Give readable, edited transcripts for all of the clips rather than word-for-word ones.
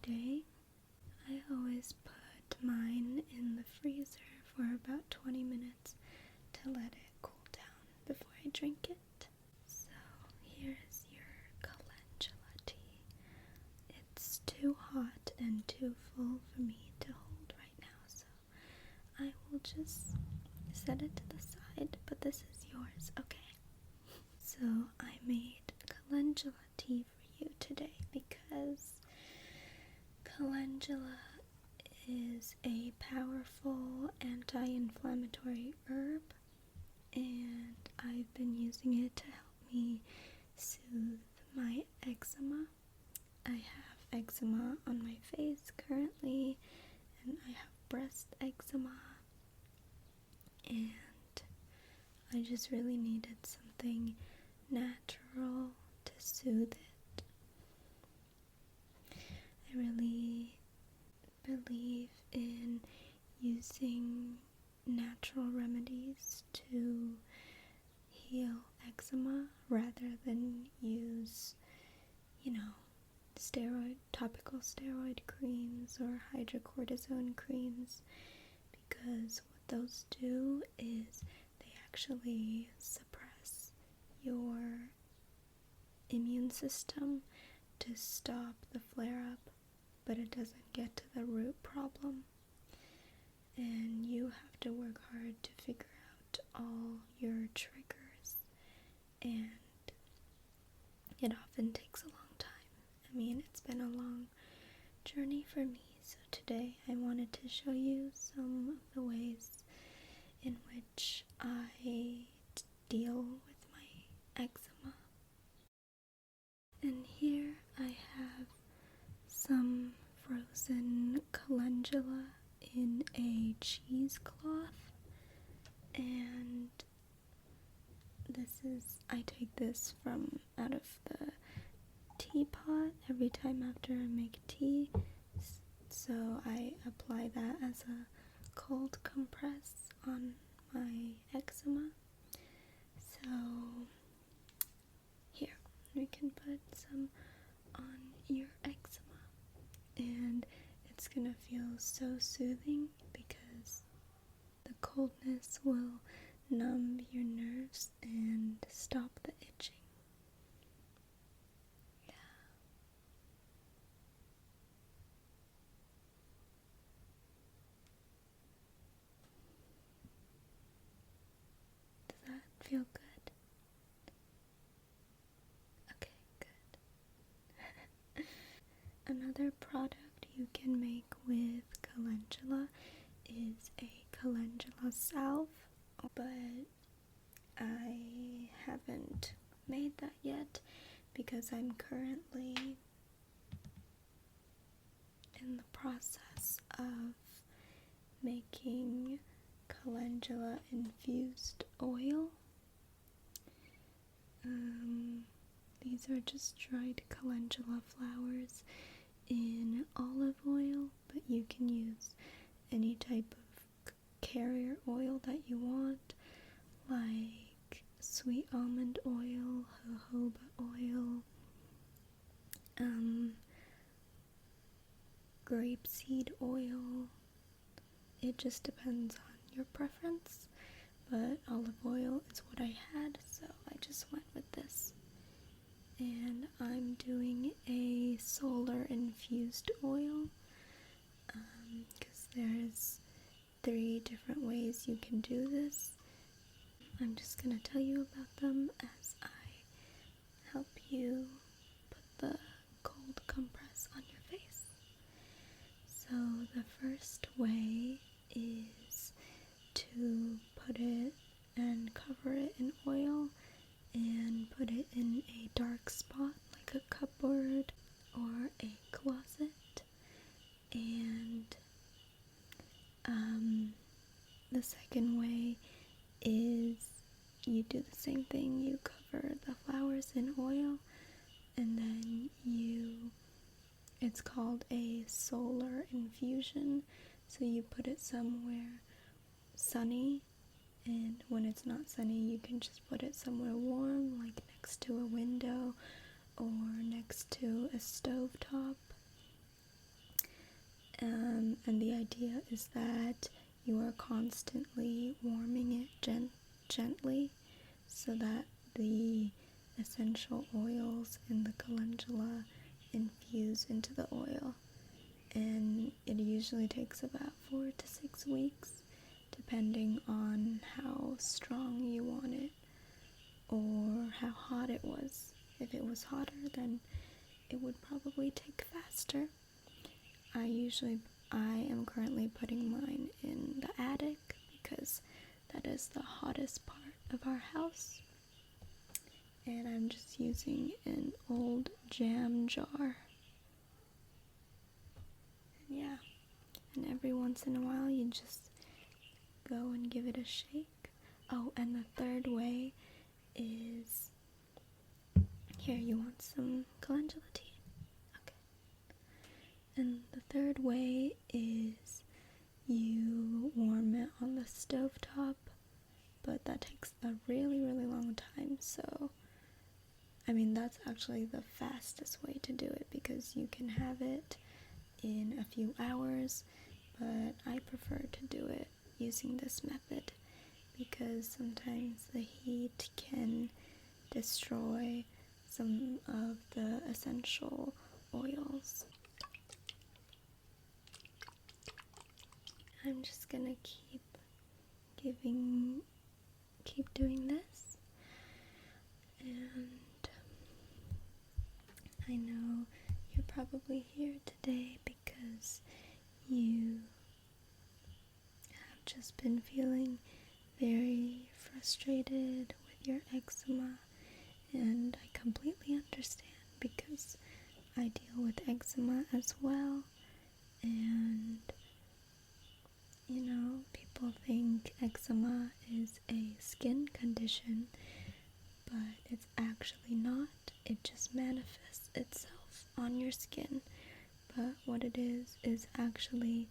day. I always put mine in the freezer for about 20 minutes to let it cool down before I drink it. So here's your calendula tea. It's too hot and too full for me to hold right now, so I will just set it to the side, but this is yours, okay? So I made calendula tea for you today because calendula is a powerful anti-inflammatory herb, and I've been using it to help me soothe my eczema. I have eczema on my face currently, and I have breast eczema, and I just really needed something natural to soothe it. I really believe in using natural remedies to heal eczema rather than use, topical steroid creams or hydrocortisone creams, because what those do is they actually suppress your immune system to stop the flare-up, but it doesn't get to the root problem. And you have to work hard to figure out all your triggers, and it often takes a long time. I mean, it's been a long journey for me, so today I wanted to show you some of the ways in which I deal with my eczema. And here I have some frozen calendula in a cheesecloth, and I take this from out of the teapot every time after I make tea, so I apply that as a cold compress on my eczema. So here, we can put some on your eczema, and it's gonna feel so soothing because the coldness will numb your nerves and stop the itching. Yeah. Does that feel good? Okay, good. Another product you can make with calendula is a calendula salve, but I haven't made that yet because I'm currently in the process of making calendula infused oil. These are just dried calendula flowers in olive oil, but you can use any type of carrier oil that you want, like sweet almond oil, jojoba oil, grapeseed oil. It just depends on your preference, but olive oil is what I had, so I just went with this. And I'm doing a solar infused oil, because there's 3 different ways you can do this. I'm just going to tell you about them as I help you put the cold compress on your face. So the first way is to put it and cover it in oil and put it in a dark spot like a cupboard or a closet. And the second way is you do the same thing. You cover the flowers in oil, and then it's called a solar infusion. So you put it somewhere sunny, and when it's not sunny, you can just put it somewhere warm, like next to a window or next to a stovetop. And the idea is that you are constantly warming it gently so that the essential oils in the calendula infuse into the oil. And it usually takes about 4 to 6 weeks, depending on how strong you want it or how hot it was. If it was hotter, then it would probably take faster. I am currently putting mine in the attic because that is the hottest part of our house. And I'm just using an old jam jar. And yeah, and every once in a while you just go and give it a shake. Oh, and the third way is, here, you want some calendula tea? And the third way is you warm it on the stovetop, but that takes a really, really long time. So, I mean, that's actually the fastest way to do it because you can have it in a few hours, but I prefer to do it using this method because sometimes the heat can destroy some of the essential oils. I'm just gonna keep doing this, and I know you're probably here today because you have just been feeling very frustrated with your eczema, and I completely understand because I deal with eczema as well. And you know, people think eczema is a skin condition, but it's actually not. It just manifests itself on your skin. But what it is actually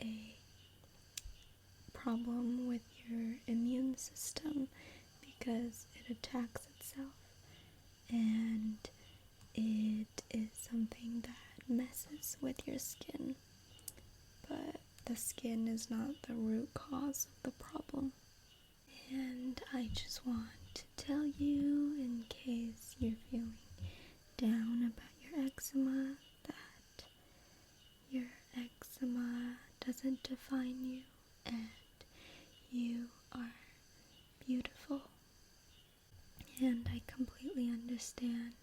a problem with your immune system because it attacks itself, and it is something that messes with your skin. But the skin is not the root cause of the problem. And I just want to tell you, in case you're feeling down about your eczema, that your eczema doesn't define you, and you are beautiful. And I completely understand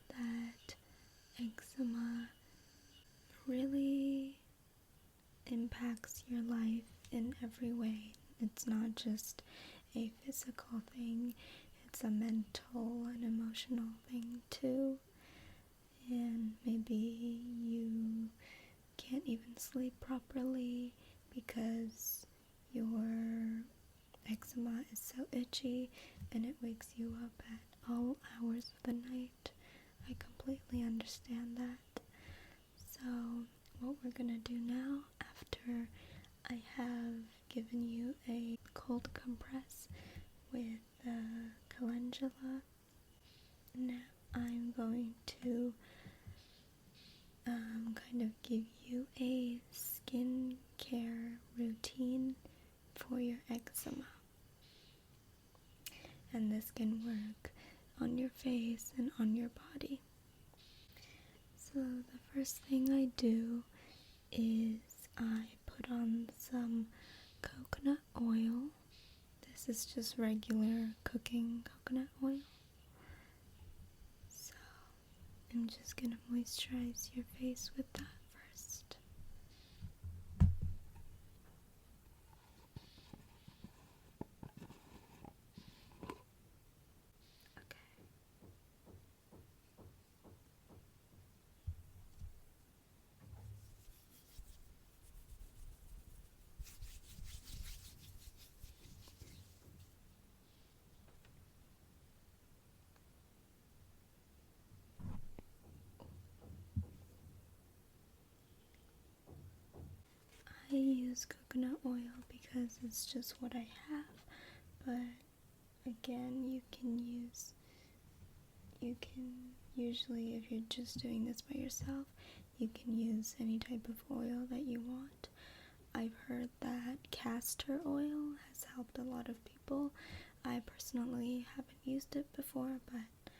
that eczema really impacts your life in every way. It's not just a physical thing, it's a mental and emotional thing too. And maybe you can't even sleep properly because your eczema is so itchy and it wakes you up at all hours of the night. I completely understand that. So what we're gonna do now, after I have given you a cold compress with the calendula, now I'm going to kind of give you a skincare routine for your eczema. And this can work on your face and on your body. So the first thing I do is I put on some coconut oil. This is just regular cooking coconut oil. So I'm just gonna moisturize your face with that first. I use coconut oil because it's just what I have, but again, you can usually, if you're just doing this by yourself, you can use any type of oil that you want. I've heard that castor oil has helped a lot of people. I personally haven't used it before, but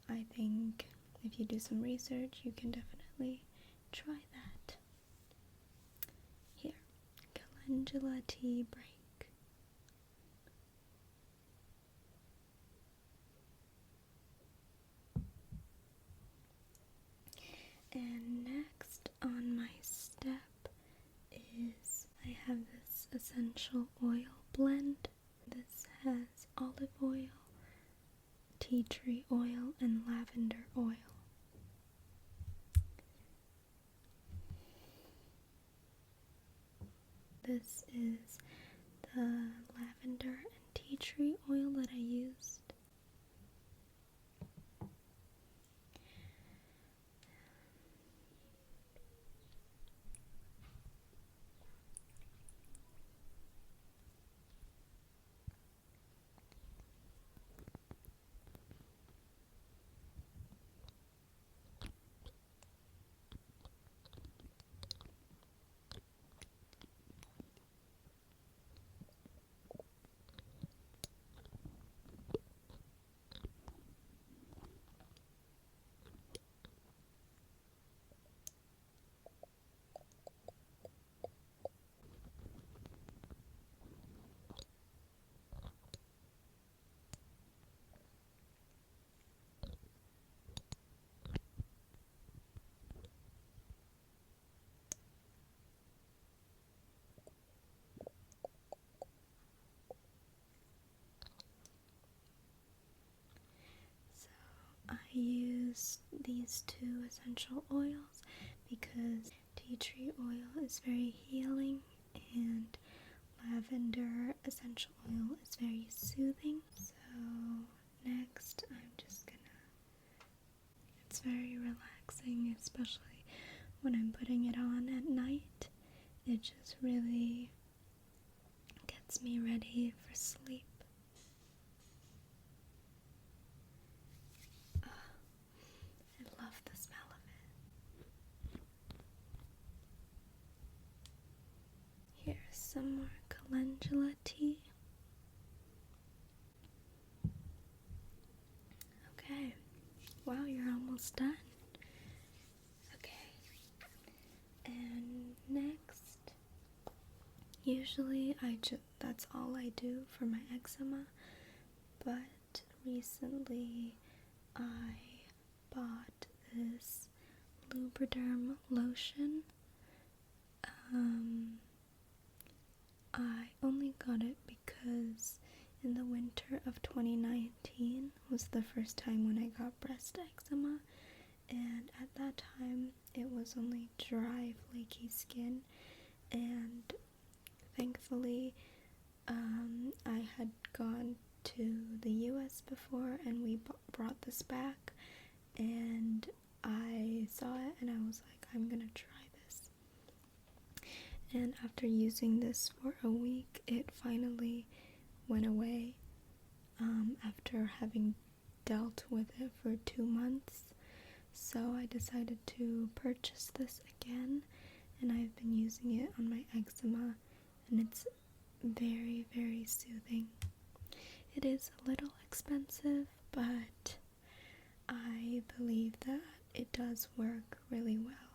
I think if you do some research, you can definitely try that. Here, calendula tea break. And next on my step is I have this essential oil blend. This has olive oil, tea tree oil, and lavender oil. This is the lavender and tea tree oil that I used. I use these two essential oils because tea tree oil is very healing and lavender essential oil is very soothing. So next it's very relaxing, especially when I'm putting it on at night. It just really gets me ready for sleep. I love the smell of it. Here's some more calendula tea. Okay, wow, you're almost done. Okay, and next, usually that's all I do for my eczema, but recently I bought this Lubriderm lotion. I only got it because in the winter of 2019 was the first time when I got breast eczema, and at that time it was only dry, flaky skin, and thankfully I had gone to the US before and we brought this back, and I saw it and I was like, I'm gonna try this. And after using this for a week, it finally went away after having dealt with it for 2 months. So I decided to purchase this again, and I've been using it on my eczema, and it's very, very soothing. It is a little expensive, but I believe that it does work really well.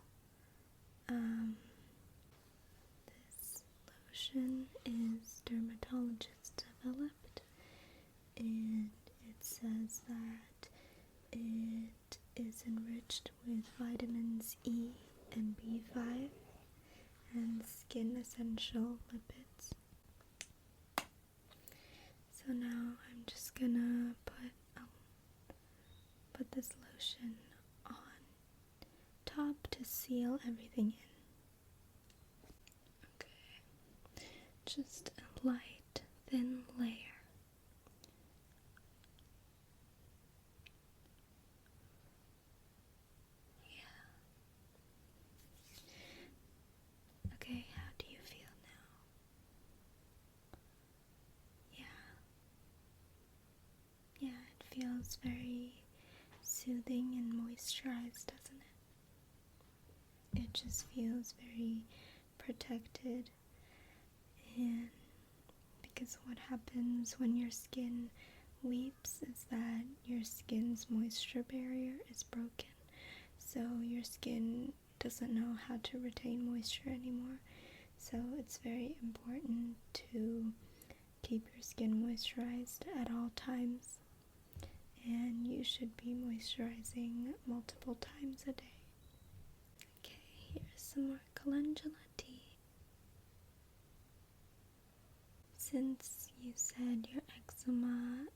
This lotion is dermatologist developed, and it says that it is enriched with vitamins E and B5 and skin essential lipids. So now I'm just gonna put this lotion on top to seal everything in. Okay, just a light, thin layer. Yeah. Okay, how do you feel now? Yeah, it feels very soothing and moisturized, doesn't it? just feels very protected. And because what happens when your skin weeps is that your skin's moisture barrier is broken, so your skin doesn't know how to retain moisture anymore. So it's very important to keep your skin moisturized at all times, and you should be moisturizing multiple times a day. Okay, here's some more calendula tea. Since you said your eczema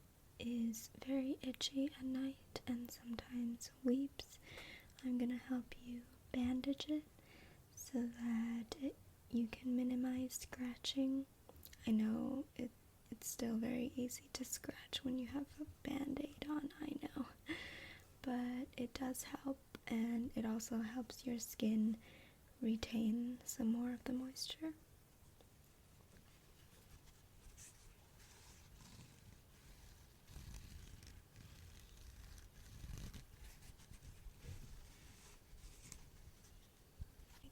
is very itchy at night and sometimes weeps, I'm gonna help you bandage it so that you can minimize scratching. I know it's still very easy to scratch when you have a band-aid on, I know, but it does help, and it also helps your skin retain some more of the moisture.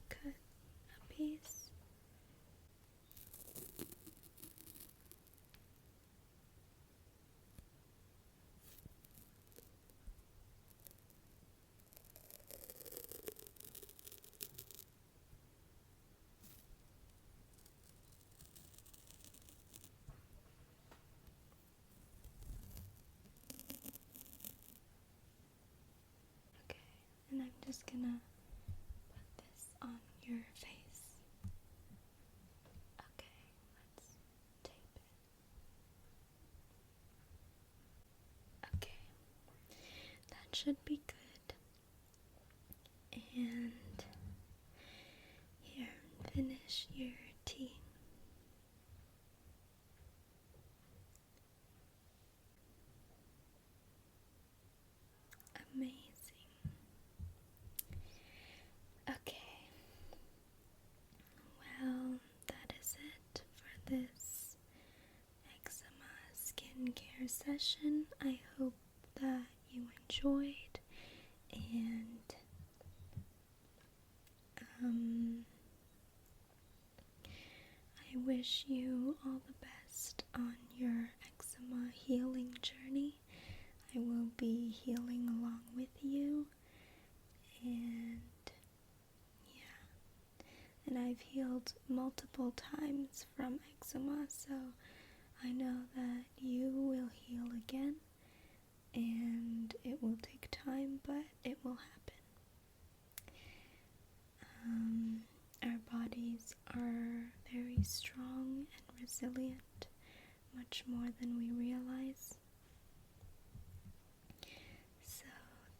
Cut a piece. Okay, and I'm just gonna put this on your face. Okay, let's tape it. Okay, that should be good. And here, finish your tea. Amazing. Okay. Well, that is it for this eczema skincare session. I hope that you enjoyed, and I wish you all the best on your eczema healing journey. I will be healing along with you, and yeah, and I've healed multiple times from eczema, so I know that you will heal again, and it will take time, but it will happen. Our bodies are very strong and resilient, much more than we realize. So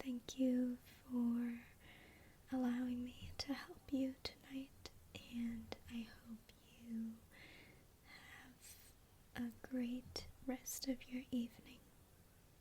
thank you for allowing me to help you tonight, and I hope you have a great rest of your evening.